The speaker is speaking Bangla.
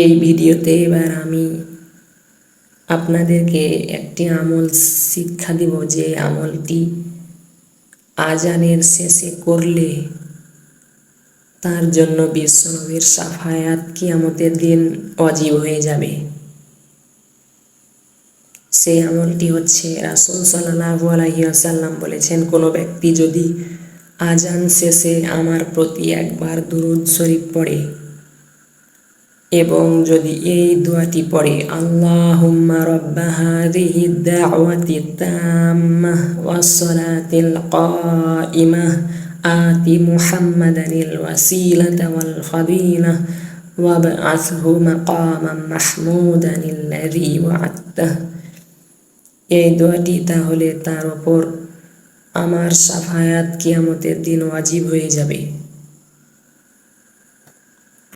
এই ভিডিওতে এবার আমি আপনাদেরকে একটি আমল শিক্ষা দিব, যে আমলটি আজানের শেষে করলে তার জন্য বিশ্বনবীর শাফায়াত কিয়ামতের দিন ওয়াজিব হয়ে যাবে। সেই আমলটি হচ্ছে, রাসূল সাল্লাল্লাহু আলাইহি ওয়াসাল্লাম বলেছেন, কোনো ব্যক্তি যদি আজান শেষে আমার প্রতি একবার দুরূদ শরীফ পড়ে এবং যদি এই দোয়াটি পড়ে, আল্লাহুম্মা রাব্বা হাযিহিদ দাওয়াতিত তাম্মাহ ওয়াস সালাতিল কাইমাহ আতি মুহাম্মাদানিল ওয়াসিলাতা ওয়াল ফাদিলাহ ওয়াবআসহু মাকামান মাহমুদানিল্লাযী ওয়া'আদতাহ, এই দোয়াটি তাহলে তার ওপর আমার শাফায়াত কিয়ামতের দিন ওয়াজিব হয়ে যাবে।